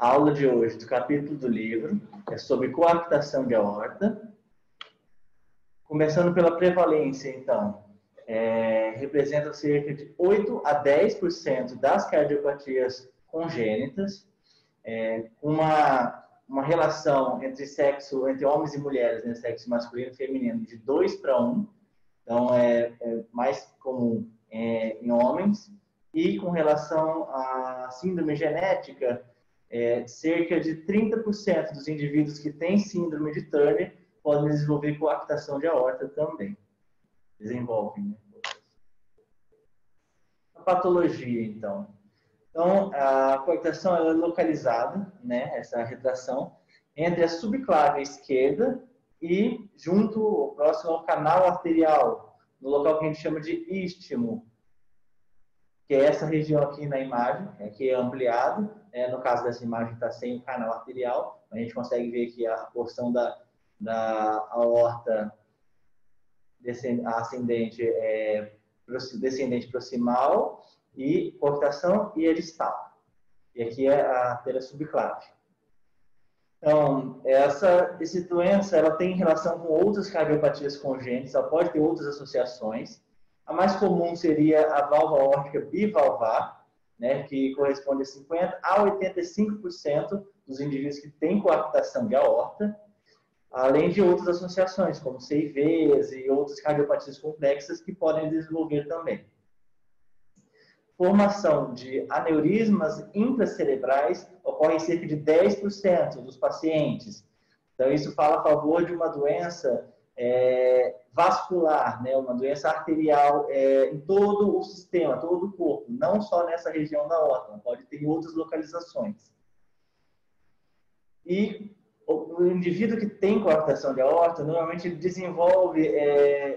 A aula de hoje, do capítulo do livro, é sobre coaptação de aorta. Começando pela prevalência, então, representa cerca de 8 a 10% das cardiopatias congênitas, uma relação entre homens e mulheres, né, sexo masculino e feminino, de 2:1, então é mais comum em homens, e com relação à síndrome genética, cerca de 30% dos indivíduos que têm síndrome de Turner podem desenvolver coaptação de aorta também. Desenvolvem, né? A patologia, então. Então, a coaptação ela é localizada, né, essa retração, entre a subclávia esquerda e próximo ao canal arterial, no local que a gente chama de istmo, que é essa região aqui na imagem, que é ampliado. No caso dessa imagem está sem o canal arterial, a gente consegue ver aqui a porção da aorta ascendente, descendente proximal, e coaptação e a distal. E aqui é a artéria subclave. Então, essa doença ela tem relação com outras cardiopatias congênitas, ela pode ter outras associações. A mais comum seria a válvula aórtica bivalvar, né, que corresponde a 50 a 85% dos indivíduos que têm coaptação de aorta, além de outras associações, como CIVs e outras cardiopatias complexas que podem desenvolver também. Formação de aneurismas intracerebrais ocorre em cerca de 10% dos pacientes. Então, isso fala a favor de uma doença vascular, né? Uma doença arterial em todo o sistema, todo o corpo, não só nessa região da aorta, pode ter em outras localizações. E o indivíduo que tem coaptação de aorta, normalmente ele desenvolve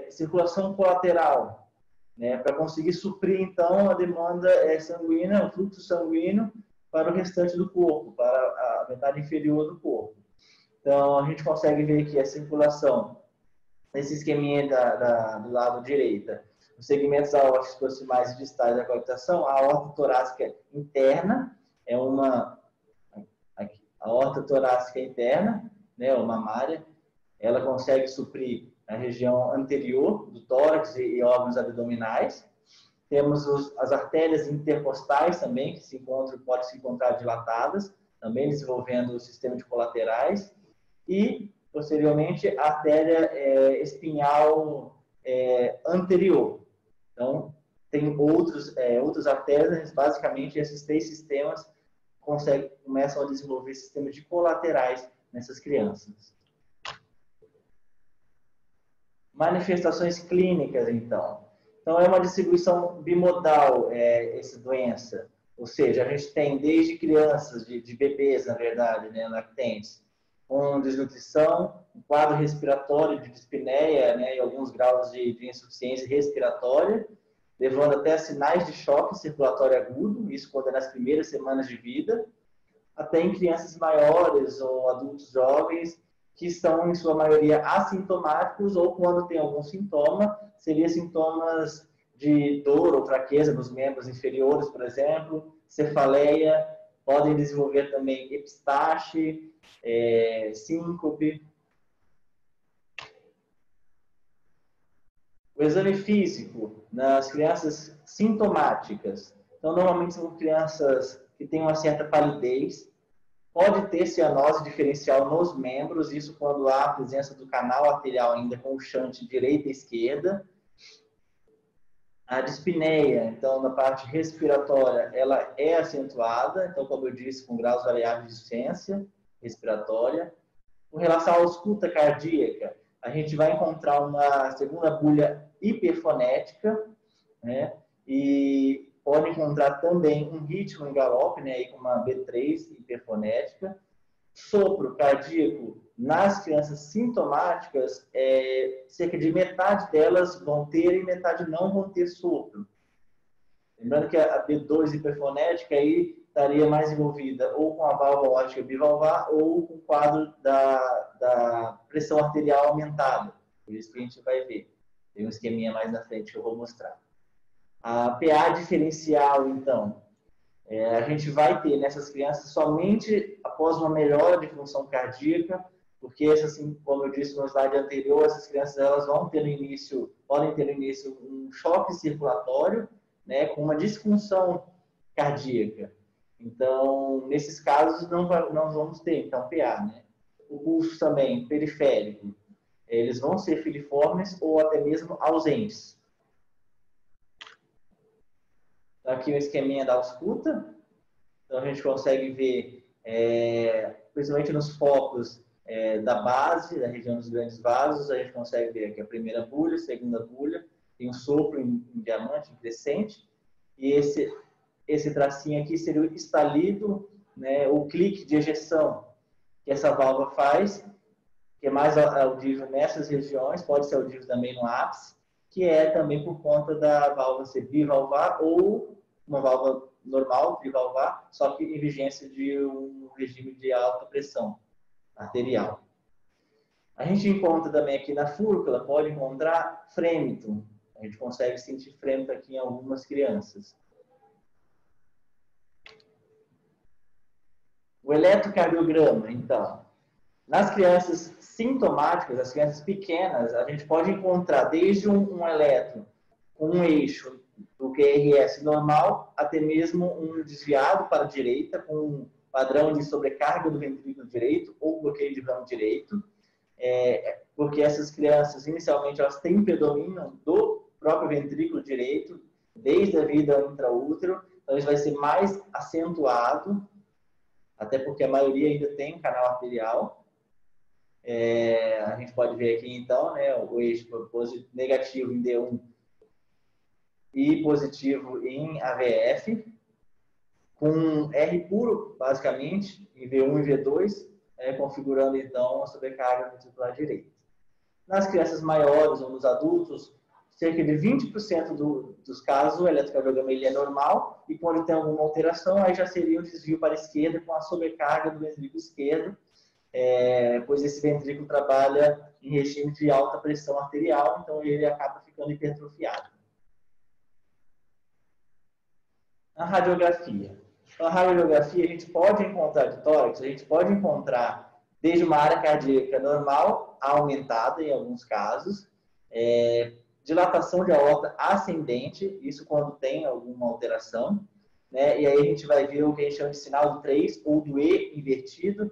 circulação colateral, né, para conseguir suprir, então, a demanda sanguínea, o fluxo sanguíneo para o restante do corpo, para a metade inferior do corpo. Então, a gente consegue ver aqui a circulação, nesse esqueminha do lado direito, os segmentos aórticos proximais e distais da coaptação. A aorta torácica interna é a aorta torácica interna, né, ou mamária, ela consegue suprir a região anterior do tórax e órgãos abdominais. Temos as artérias intercostais também, que podem se encontrar dilatadas, também desenvolvendo o sistema de colaterais. E, posteriormente, a artéria espinhal anterior. Então, tem outras artérias, mas basicamente esses 3 sistemas começam a desenvolver sistemas de colaterais nessas crianças. Manifestações clínicas, então. Então, é uma distribuição bimodal essa doença. Ou seja, a gente tem desde crianças, de bebês, na verdade, né, lactentes, com desnutrição, um quadro respiratório de dispneia, né, e alguns graus de insuficiência respiratória, levando até sinais de choque circulatório agudo, isso quando é nas primeiras semanas de vida, até em crianças maiores ou adultos jovens, que estão, em sua maioria, assintomáticos, ou quando tem algum sintoma, seria sintomas de dor ou fraqueza nos membros inferiores, por exemplo, cefaleia, podem desenvolver também epistaxe, síncope. O exame físico nas crianças sintomáticas. Então, normalmente são crianças que têm uma certa palidez. Pode ter cianose diferencial nos membros, isso quando há a presença do canal arterial ainda com o shunt direita e esquerda. A dispneia, então, na parte respiratória, ela é acentuada, então, como eu disse, com graus variáveis de insuficiência respiratória. Com relação à ausculta cardíaca, a gente vai encontrar uma segunda bulha hiperfonética, né? E pode encontrar também um ritmo em galope, né, aí com uma B3 hiperfonética. Sopro cardíaco nas crianças sintomáticas, cerca de metade delas vão ter e metade não vão ter sopro. Lembrando que a B2 hiperfonética aí estaria mais envolvida ou com a válvula aórtica bivalvar ou com o quadro da pressão arterial aumentada. Por isso que a gente vai ver. Tem um esqueminha mais na frente que eu vou mostrar. A PA diferencial, então, A gente vai ter nessas crianças somente após uma melhora de função cardíaca, porque assim, como eu disse no slide anterior, essas crianças elas vão ter no início, podem ter no início um choque circulatório, né, com uma disfunção cardíaca. Então, nesses casos não vamos ter então PA, né? O pulso também periférico, eles vão ser filiformes ou até mesmo ausentes. Aqui o esqueminha da ausculta. Então, a gente consegue ver, principalmente nos focos da base, da região dos grandes vasos, a gente consegue ver aqui a primeira bulha, a segunda bulha, tem um sopro em diamante, em crescente, e esse tracinho aqui seria o estalido, né, o clique de ejeção que essa válvula faz, que é mais audível nessas regiões, pode ser audível também no ápice, que é também por conta da válvula ser bivalvar ou uma válvula normal, bivalvar, só que em vigência de um regime de alta pressão arterial. A gente encontra também aqui na fúrcula, pode encontrar frêmito. A gente consegue sentir frêmito aqui em algumas crianças. O eletrocardiograma, então. Nas crianças sintomáticas, as crianças pequenas, a gente pode encontrar desde um eletro com um eixo do QRS normal, até mesmo um desviado para a direita, com um padrão de sobrecarga do ventrículo direito ou bloqueio de ramo direito, porque essas crianças, inicialmente, elas têm predomínio do próprio ventrículo direito, desde a vida intraútero, então isso vai ser mais acentuado, até porque a maioria ainda tem um canal arterial. A gente pode ver aqui, então, né, o eixo negativo em D1 e positivo em AVF, com R puro, basicamente, em V1 e V2, configurando, então, a sobrecarga ventricular direita. Nas crianças maiores ou nos adultos, cerca de 20% dos casos, o eletrocardiograma ele é normal, e quando tem alguma alteração, aí já seria um desvio para a esquerda com a sobrecarga do ventrículo esquerdo, pois esse ventrículo trabalha em regime de alta pressão arterial, então ele acaba ficando hipertrofiado. A radiografia. Então, a radiografia a gente pode encontrar de tórax, a gente pode encontrar desde uma área cardíaca normal a aumentada em alguns casos, dilatação de aorta ascendente, isso quando tem alguma alteração, né? E aí a gente vai ver o que a gente chama de sinal do 3 ou do E invertido.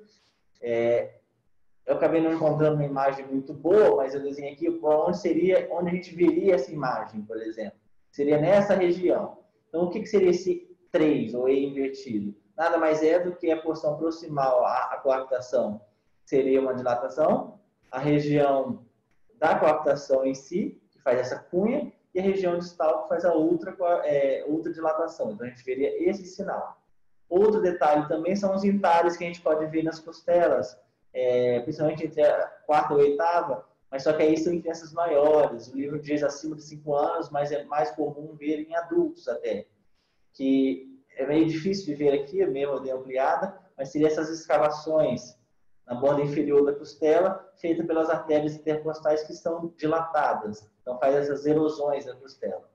Eu acabei não encontrando uma imagem muito boa, mas eu desenhei aqui onde a gente veria essa imagem, por exemplo. Seria nessa região. Então, o que seria esse 3, ou E invertido? Nada mais é do que a porção proximal à coaptação. Seria uma dilatação, a região da coaptação em si, que faz essa cunha, e a região distal, que faz a ultradilatação. Então, a gente veria esse sinal. Outro detalhe também são os entalhes que a gente pode ver nas costelas, principalmente entre a quarta e a oitava, mas só que aí são em crianças maiores. O livro diz acima de 5 anos, mas é mais comum ver em adultos até. Que é meio difícil de ver aqui, mesmo eu dei ampliada, mas seria essas escavações na borda inferior da costela, feitas pelas artérias intercostais que estão dilatadas. Então faz essas erosões da costela.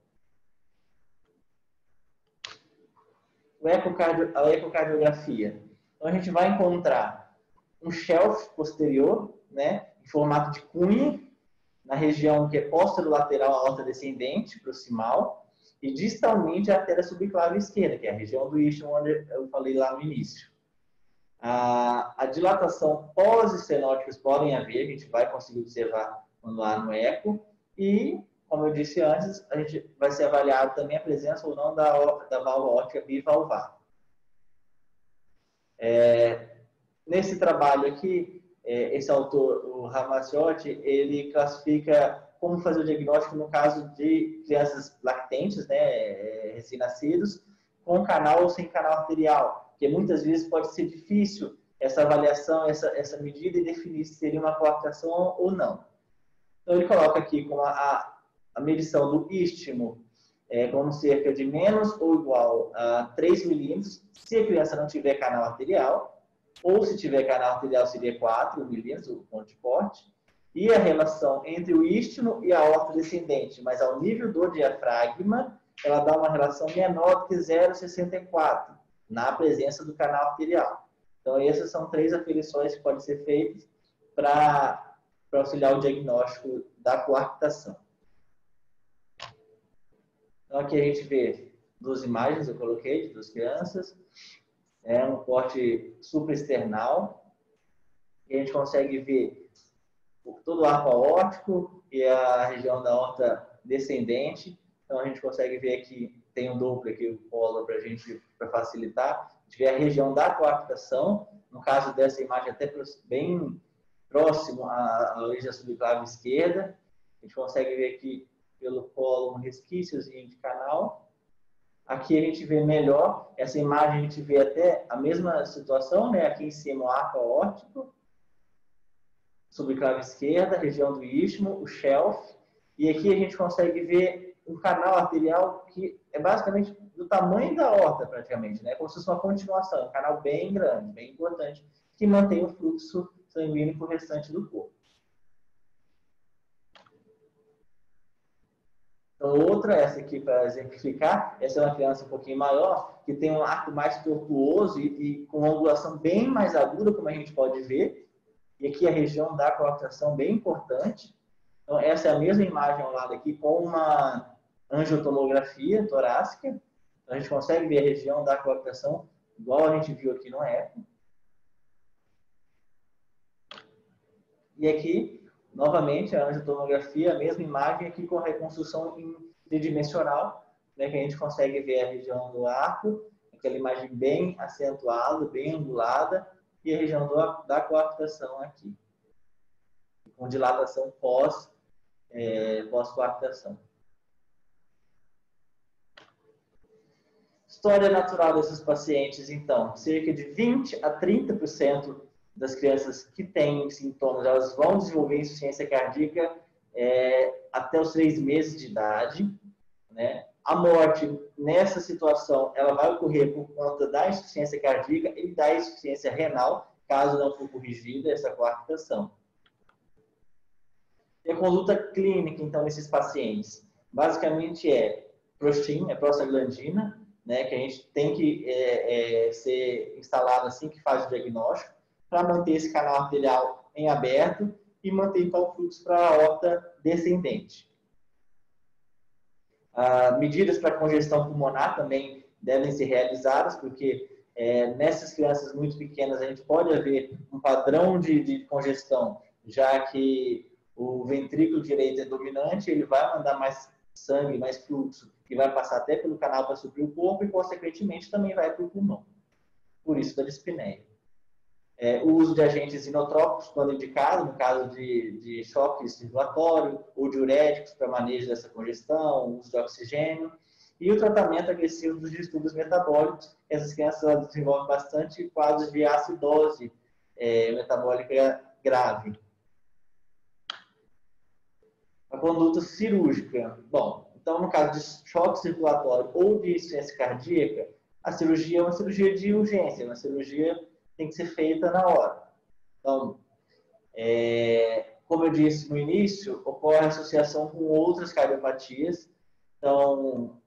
A ecocardiografia. Então a gente vai encontrar um shelf posterior, né, em formato de cunha, na região que é posterolateral à aorta descendente, proximal, e distalmente a artéria subclave esquerda, que é a região do istmo, onde eu falei lá no início. A dilatação pós-estenóticas podem haver, a gente vai conseguir observar lá no eco, e, como eu disse antes, a gente vai ser avaliado também a presença ou não da válvula aórtica bivalvar. Nesse trabalho aqui, esse autor, o Ramacciotti, ele classifica como fazer o diagnóstico no caso de crianças lactentes, né, recém-nascidos, com canal ou sem canal arterial, porque muitas vezes pode ser difícil essa avaliação, essa medida e definir se seria uma coaptação ou não. Então ele coloca aqui com a medição do istmo como cerca de menos ou igual a 3 milímetros, se a criança não tiver canal arterial, ou se tiver canal arterial seria 4 milímetros, o ponto de corte, e a relação entre o istmo e a aorta descendente, mas ao nível do diafragma, ela dá uma relação menor do que 0,64. na presença do canal arterial. Então, essas são 3 aferições que podem ser feitas para auxiliar o diagnóstico da coarctação. Então, aqui a gente vê 2 imagens, eu coloquei, de 2 crianças. É um corte supraesternal. E a gente consegue ver todo o arco aórtico e a região da aorta descendente. Então, a gente consegue ver aqui, tem um Doppler aqui, o polo para facilitar. A gente vê a região da coarctação. No caso dessa imagem, até bem próximo à origem subclave esquerda. A gente consegue ver aqui pelo colo um resquíciozinho de canal. Aqui a gente vê melhor, essa imagem a gente vê até a mesma situação, né? Aqui em cima o arco aórtico, subclave esquerda, região do istmo, o shelf. E aqui a gente consegue ver um canal arterial que é basicamente do tamanho da aorta, praticamente, né? Como se fosse uma continuação, um canal bem grande, bem importante, que mantém o fluxo sanguíneo para o restante do corpo. Então, outra, essa aqui para exemplificar, essa é uma criança um pouquinho maior, que tem um arco mais tortuoso e com uma angulação bem mais aguda, como a gente pode ver. E aqui a região da coarctação bem importante. Então, essa é a mesma imagem ao lado aqui, com uma angiotomografia torácica. Então, a gente consegue ver a região da coarctação, igual a gente viu aqui no eco. E aqui, novamente, a angiotomografia, a mesma imagem aqui com a reconstrução tridimensional, né, que a gente consegue ver a região do arco, aquela imagem bem acentuada, bem angulada, e a região da coarctação aqui, com dilatação pós-coarctação. História natural desses pacientes, então, cerca de 20 a 30% das crianças que têm sintomas, elas vão desenvolver insuficiência cardíaca até os 3 meses de idade, né? A morte, nessa situação, ela vai ocorrer por conta da insuficiência cardíaca e da insuficiência renal, caso não for corrigida essa coarctação. E a conduta clínica, então, desses pacientes, basicamente prostaglandina, né, que a gente tem que ser instalado assim que faz o diagnóstico, para manter esse canal arterial em aberto e manter, então, o fluxo para a aorta descendente. Medidas para congestão pulmonar também devem ser realizadas, porque nessas crianças muito pequenas a gente pode haver um padrão de congestão, já que o ventrículo direito é dominante, ele vai mandar mais sangue, mais fluxo, que vai passar até pelo canal para suprir o corpo e, consequentemente, também vai para o pulmão. Por isso da dispneia. O uso de agentes inotrópicos, quando indicado, no caso de choque circulatório, ou diuréticos para manejo dessa congestão, uso de oxigênio, e o tratamento agressivo dos distúrbios metabólicos. Essas crianças desenvolvem bastante quadros de acidose metabólica grave. A conduta cirúrgica. Bom, então, no caso de choque circulatório ou de insuficiência cardíaca, a cirurgia é uma cirurgia de urgência, uma cirurgia tem que ser feita na hora. Então, como eu disse no início, ocorre associação com outras cardiopatias. Então,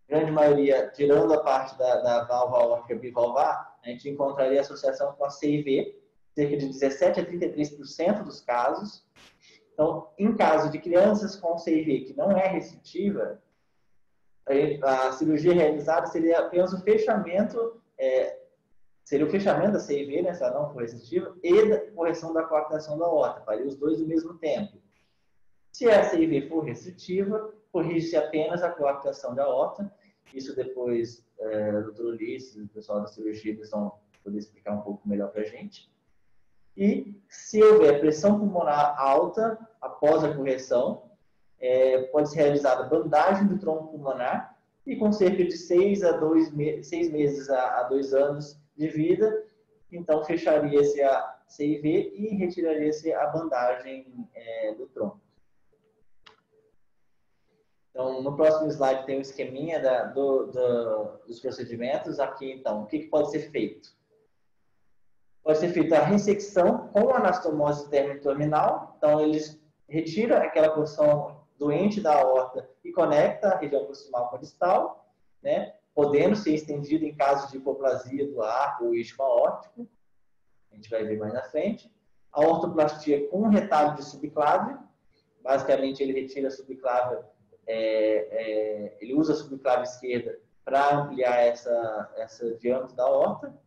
grande maioria, tirando a parte da válvula aórtica bivalvar, a gente encontraria associação com a CIV, cerca de 17 a 33% dos casos. Então, em caso de crianças com CIV que não é restritiva, a cirurgia realizada seria apenas o fechamento da CIV, né, se ela não for restritiva, e da correção da coarctação da aorta, faria os dois ao mesmo tempo. Se a CIV for restritiva, corrige-se apenas a coarctação da aorta. Isso depois o Dr. Ulisses e o pessoal da cirurgia eles vão poder explicar um pouco melhor para a gente. E se houver pressão pulmonar alta após a correção, pode ser realizada bandagem do tronco pulmonar e com cerca de 6 meses a 2 anos de vida, então fecharia-se a CIV e retiraria-se a bandagem do tronco. Então, no próximo slide tem um esqueminha dos procedimentos. Aqui, então, o que pode ser feito? Pode ser feita a ressecção com anastomose terminal. Então, eles retiram aquela porção doente da aorta e conecta a região proximal com a distal, né? podendo ser estendido em caso de hipoplasia do arco ou isquio aórtico. A gente vai ver mais na frente. A ortoplastia com retalho de subclávio. Basicamente, ele retira a subclávia, ele usa a subclávia esquerda para ampliar essa diâmetro da aorta.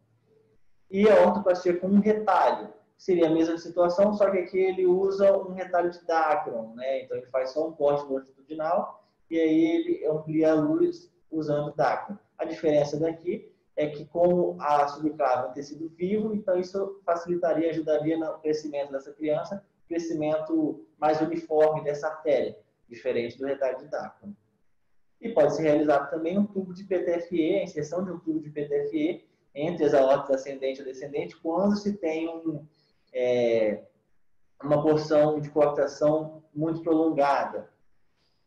E a ortoplastia com um retalho. Seria a mesma situação, só que aqui ele usa um retalho de Dacron, né? Então, ele faz só um corte longitudinal e aí ele amplia a luz usando Dacron. A diferença daqui é que, como a subclávia é um tecido vivo, então isso facilitaria, ajudaria no crescimento dessa criança, crescimento mais uniforme dessa artéria, diferente do retalho de Dacron. E pode ser realizado também um tubo de PTFE, a inserção de um tubo de PTFE entre as aortas ascendente e descendente, quando se tem uma porção de coartação muito prolongada.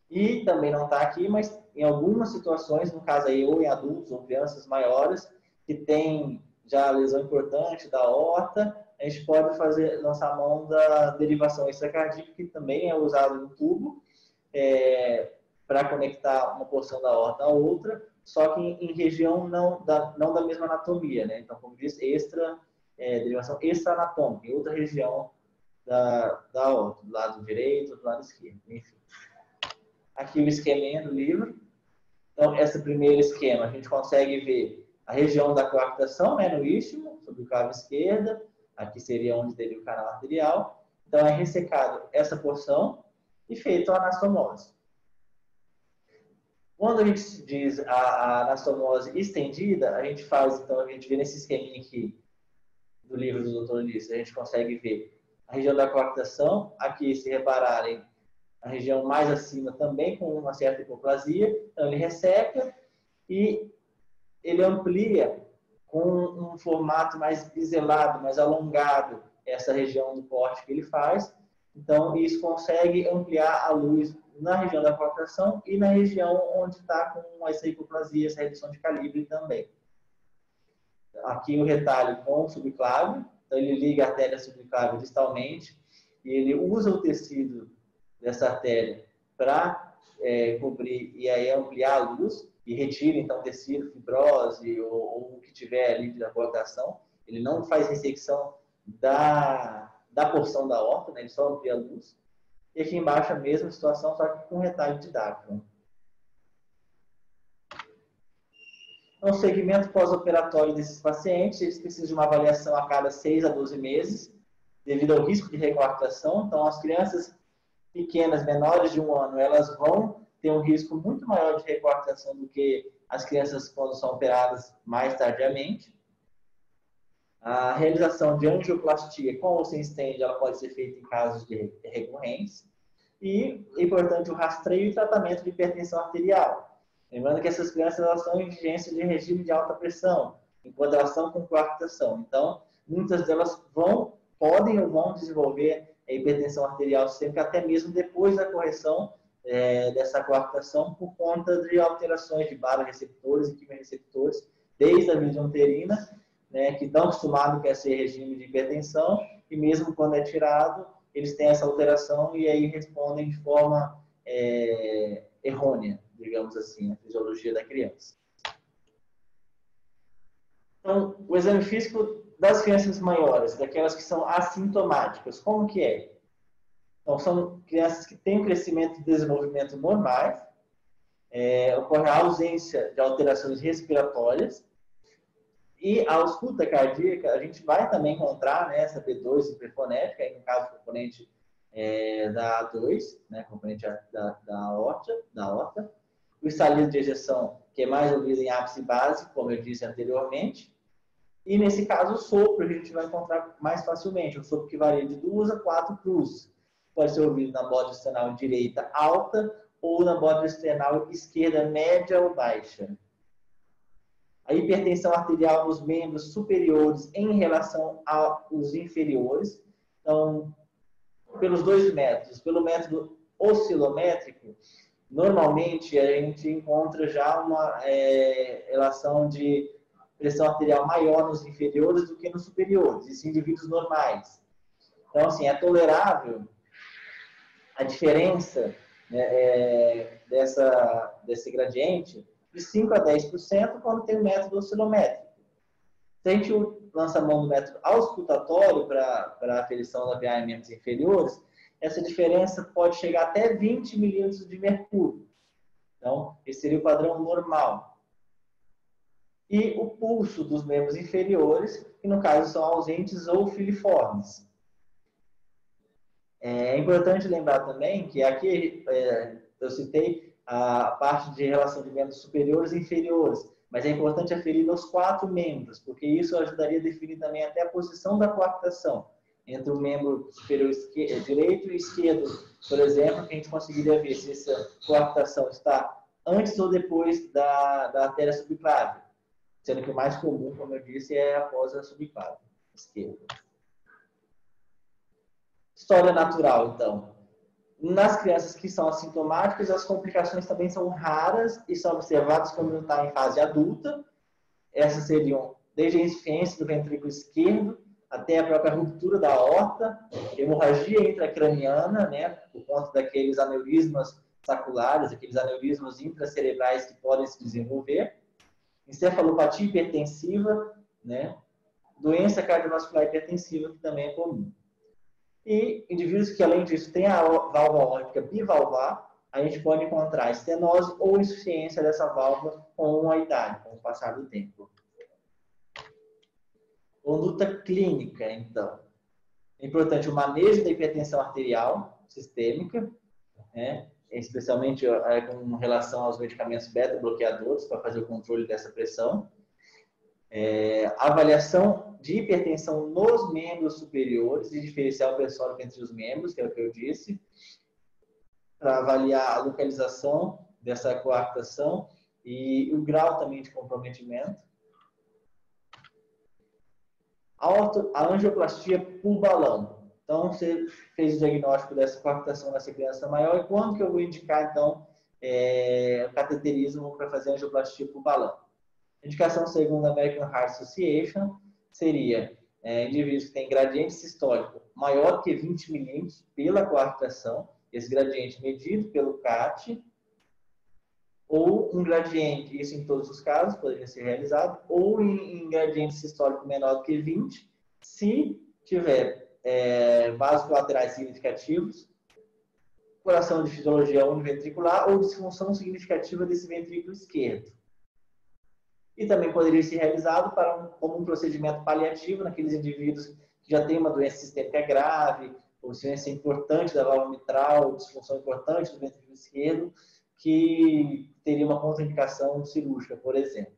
E também não está aqui, mas em algumas situações, no caso aí, ou em adultos ou crianças maiores, que tem já lesão importante da aorta, a gente pode lançar a mão da derivação extracardíaca, que também é usado no tubo, para conectar uma porção da aorta a outra, só que em região não da mesma anatomia, né? Então, como disse, derivação extra-anatômica, em outra região da aorta, do lado direito, do lado esquerdo, enfim. Aqui o esqueminha do livro. Então, esse primeiro esquema, a gente consegue ver a região da coartação, né, no istmo, sobre o cavo esquerda. Aqui seria onde teria o canal arterial. Então, é ressecado essa porção e feito a anastomose. Quando a gente diz a anastomose estendida, a gente faz, então, a gente vê nesse esqueminha aqui do livro do Dr. Ulisses, a gente consegue ver a região da coartação. Aqui, se repararem, a região mais acima também com uma certa hipoplasia. Então, ele resseca e ele amplia com um formato mais biselado, mais alongado, essa região do corte que ele faz. Então, isso consegue ampliar a luz na região da coartação e na região onde está com essa hipoplasia, essa redução de calibre também. Aqui o retalho com o subclávio. Então, ele liga a artéria subclávia distalmente e ele usa o tecido dessa artéria para cobrir e aí ampliar a luz e retira então tecido, fibrose ou o que tiver ali da coartação. Ele não faz ressecção da porção da aorta, né? Ele só amplia a luz. E aqui embaixo a mesma situação, só que com retalho de Dacron. No segmento pós-operatório desses pacientes, eles precisam de uma avaliação a cada 6 a 12 meses, devido ao risco de recoartação. Então, as crianças pequenas, menores de 1 ano, elas vão ter um risco muito maior de recoartação do que as crianças quando são operadas mais tardiamente. A realização de angioplastia com ou sem stent, ela pode ser feita em casos de recorrentes. E é importante o rastreio e tratamento de hipertensão arterial. Lembrando que essas crianças elas estão em vigência de regime de alta pressão, enquanto elas estão com coartação. Então, muitas delas podem ou vão desenvolver a hipertensão arterial sistêmica até mesmo depois da correção dessa coartação por conta de alterações de baroreceptores e quimioreceptores desde a via uterina, né, que estão acostumados com esse regime de hipertensão e mesmo quando é tirado, eles têm essa alteração e aí respondem de forma errônea, digamos assim, a fisiologia da criança. Então, o exame físico das crianças maiores, daquelas que são assintomáticas, como que é? Então, são crianças que têm crescimento e desenvolvimento normais, ocorre a ausência de alterações respiratórias, e a ausculta cardíaca, a gente vai também encontrar, né, essa P2 hiperfonética, aí no caso do componente da A2, né, componente da aorta, o estalido de ejeção, que é mais ouvido em ápice básico, como eu disse anteriormente, e nesse caso o sopro a gente vai encontrar mais facilmente, um sopro que varia de 2 a 4 cruzes. Pode ser ouvido na bode external direita alta ou na bode external esquerda média ou baixa. A hipertensão arterial nos membros superiores em relação aos inferiores. Então, pelos 2 métodos. Pelo método oscilométrico, normalmente a gente encontra já uma relação de pressão arterial maior nos inferiores do que nos superiores. Isso em indivíduos normais. Então, assim, é tolerável a diferença, né, desse gradiente, de 5 a 10% quando tem o método oscilométrico. Se a gente lança a mão do método auscultatório para a aferição labial em membros inferiores, essa diferença pode chegar até 20 milímetros de mercúrio. Então, esse seria o padrão normal. E o pulso dos membros inferiores, que no caso são ausentes ou filiformes. É importante lembrar também que aqui eu citei a parte de relação de membros superiores e inferiores, mas é importante aferir nos 4 membros, porque isso ajudaria a definir também até a posição da coartação entre o membro superior direito e esquerdo, por exemplo, que a gente conseguiria ver se essa coartação está antes ou depois da artéria subclávia, sendo que o mais comum, como eu disse, é após a subclávia esquerda. História natural, então. Nas crianças que são assintomáticas, as complicações também são raras e são observadas quando está em fase adulta. Essas seriam desde a insuficiência do ventrículo esquerdo até a própria ruptura da aorta, hemorragia intracraniana, né, por conta daqueles aneurismas saculares, aqueles aneurismas intracerebrais que podem se desenvolver, encefalopatia hipertensiva, né, doença cardiovascular hipertensiva, que também é comum. E indivíduos que, além disso, têm a válvula aórtica bivalvar, a gente pode encontrar estenose ou insuficiência dessa válvula com a idade, com o passar do tempo. Conduta clínica, então. É importante o manejo da hipertensão arterial sistêmica, né? Especialmente com relação aos medicamentos beta-bloqueadores, para fazer o controle dessa pressão. Avaliação de hipertensão nos membros superiores e diferencial pressórico entre os membros, que é o que eu disse, para avaliar a localização dessa coartação e o grau também de comprometimento. A angioplastia por balão. Então, você fez o diagnóstico dessa coartação nessa criança maior, e quando que eu vou indicar, então, o cateterismo para fazer a angioplastia por balão? Indicação segundo a American Heart Association seria indivíduos que têm gradiente sistólico maior que 20 milímetros pela coartação, esse gradiente medido pelo CAT, ou um gradiente, isso em todos os casos, poderia ser realizado, ou em gradiente sistólico menor do que 20, se tiver vasos colaterais significativos, coração de fisiologia univentricular ou disfunção significativa desse ventrículo esquerdo. E também poderia ser realizado como um procedimento paliativo naqueles indivíduos que já têm uma doença sistêmica grave, ou doença importante da válvula mitral, disfunção importante do ventrículo esquerdo, que teria uma contraindicação cirúrgica, por exemplo.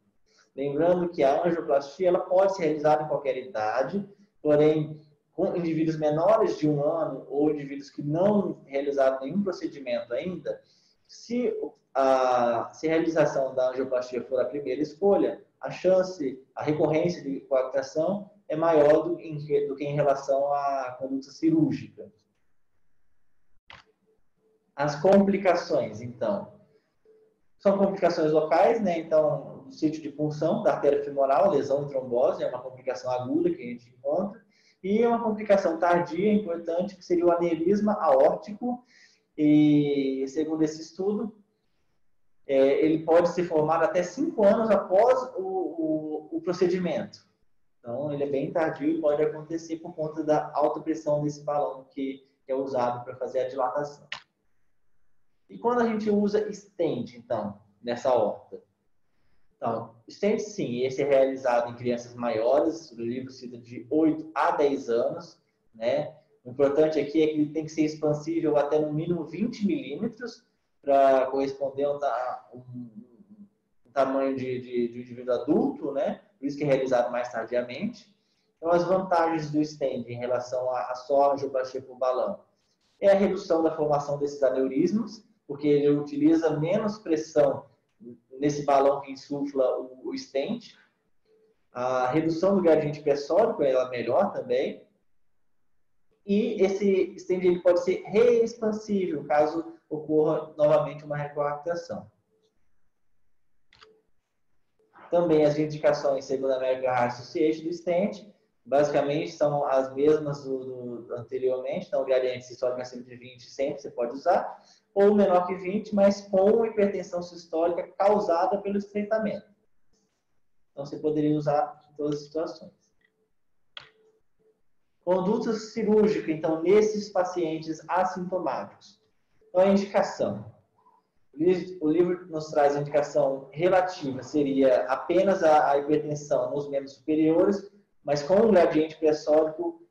Lembrando que a angioplastia ela pode ser realizada em qualquer idade, porém, com indivíduos menores de 1 ano ou indivíduos que não realizaram nenhum procedimento ainda, se a realização da angioplastia for a primeira escolha, a recorrência de coartação é maior do que em relação à conduta cirúrgica. As complicações, então, são complicações locais, né? Então, o sítio de punção da artéria femoral, lesão e trombose, é uma complicação aguda que a gente encontra, e uma complicação tardia, importante, que seria o aneurisma aórtico, e segundo esse estudo, ele pode se formar até 5 anos após o procedimento. Então, ele é bem tardio e pode acontecer por conta da alta pressão desse balão que é usado para fazer a dilatação. E quando a gente usa stent, então, nessa horta? Então, stent, sim, esse é realizado em crianças maiores, o livro cita de 8 a 10 anos, né? O importante aqui é que ele tem que ser expansível até no mínimo 20 milímetros para corresponder a um tamanho de indivíduo adulto, né? Por isso que é realizado mais tardiamente. Então, as vantagens do stent em relação à só angioplastia por balão é a redução da formação desses aneurismos, porque ele utiliza menos pressão nesse balão que insufla o stent. A redução do gradiente pressórico é melhor também. E esse stent ele pode ser reexpansível, caso ocorra novamente uma recoartação. Também as indicações, segundo a American Heart Association, do stent, basicamente são as mesmas do anteriormente, então o gradiente sistólico acima de 20 sempre você pode usar, ou menor que 20, mas com hipertensão sistólica causada pelo estreitamento. Então você poderia usar em todas as situações. Conduta cirúrgica, então, nesses pacientes assintomáticos. Então, a indicação. O livro nos traz a indicação relativa, seria apenas a hipertensão nos membros superiores, mas com um gradiente pressórico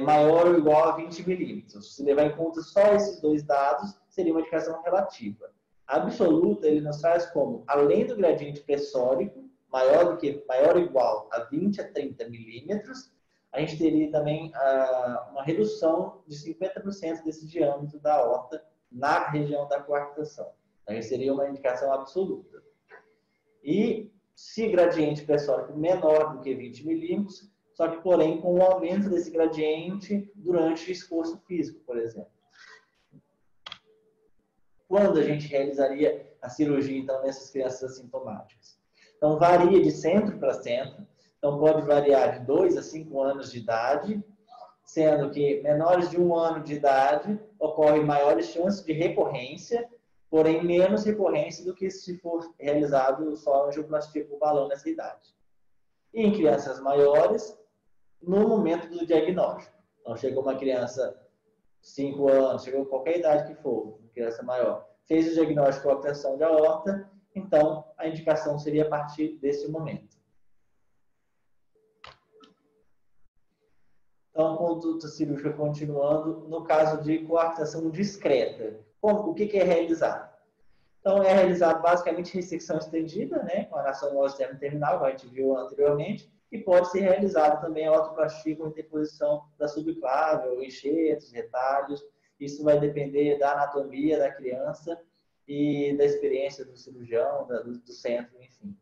maior ou igual a 20 milímetros. Se levar em conta só esses dois dados, seria uma indicação relativa. A absoluta, ele nos traz como, além do gradiente pressórico, maior ou igual a 20 a 30 milímetros, a gente teria também uma redução de 50% desse diâmetro da aorta na região da coartação. Aí seria uma indicação absoluta. E se gradiente pressórico menor do que 20 milímetros, só que, porém, com o aumento desse gradiente durante o esforço físico, por exemplo. Quando a gente realizaria a cirurgia, então, nessas crianças assintomáticas? Então, varia de centro para centro. Então, pode variar de 2 a 5 anos de idade, sendo que menores de 1 ano de idade ocorrem maiores chances de recorrência, porém menos recorrência do que se for realizado só a angioplastia por balão nessa idade. E em crianças maiores, no momento do diagnóstico. Então, chegou uma criança 5 anos, chegou qualquer idade que for, uma criança maior, fez o diagnóstico com obtenção de aorta, então a indicação seria a partir desse momento. Então, conduta cirúrgica continuando, no caso de coartação discreta. O que é realizado? Então, é realizado basicamente ressecção estendida, né, com a anastomosa externa terminal, como a gente viu anteriormente, e pode ser realizado também a ortoplastia com interposição da subclave, enxertos, retalhos. Isso vai depender da anatomia da criança e da experiência do cirurgião, do centro, enfim.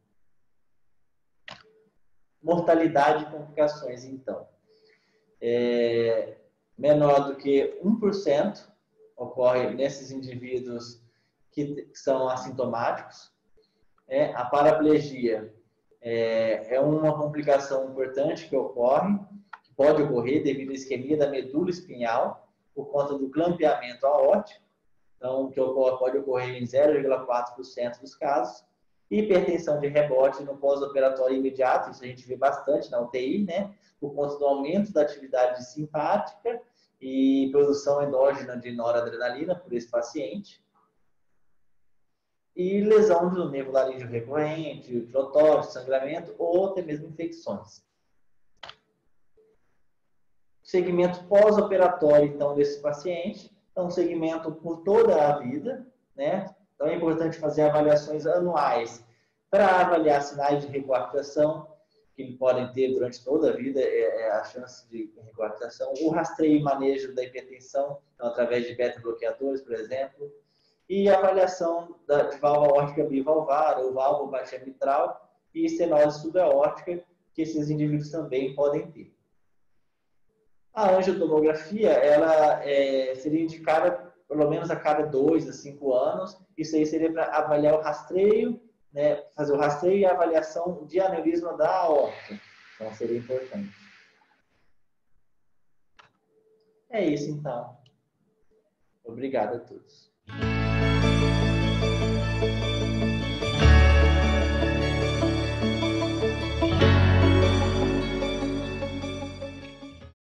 Mortalidade e complicações, então. Menor do que 1% ocorre nesses indivíduos que são assintomáticos. A paraplegia é uma complicação importante que ocorre, que pode ocorrer devido à isquemia da medula espinhal, por conta do clampeamento aórtico, então, que pode ocorrer em 0,4% dos casos. Hipertensão de rebote no pós-operatório imediato, isso a gente vê bastante na UTI, né? Por conta do aumento da atividade simpática e produção endógena de noradrenalina por esse paciente. E lesão do nervo laríngeo recorrente, protóxi, sangramento ou até mesmo infecções. Segmento pós-operatório, então, desse paciente. Então, segmento por toda a vida, né? Então, é importante fazer avaliações anuais para avaliar sinais de recoartação, que podem ter durante toda a vida a chance de recoartação. O rastreio e manejo da hipertensão, então, através de beta-bloqueadores, por exemplo. E a avaliação de válvula aórtica bivalvar ou válvula baixia mitral e estenose subaórtica, que esses indivíduos também podem ter. A angiotomografia, ela seria indicada pelo menos a cada 2 a 5 anos. Isso aí seria para avaliar o rastreio, né, fazer o rastreio e a avaliação de aneurisma da aorta. Então, seria importante. É isso, então. Obrigado a todos.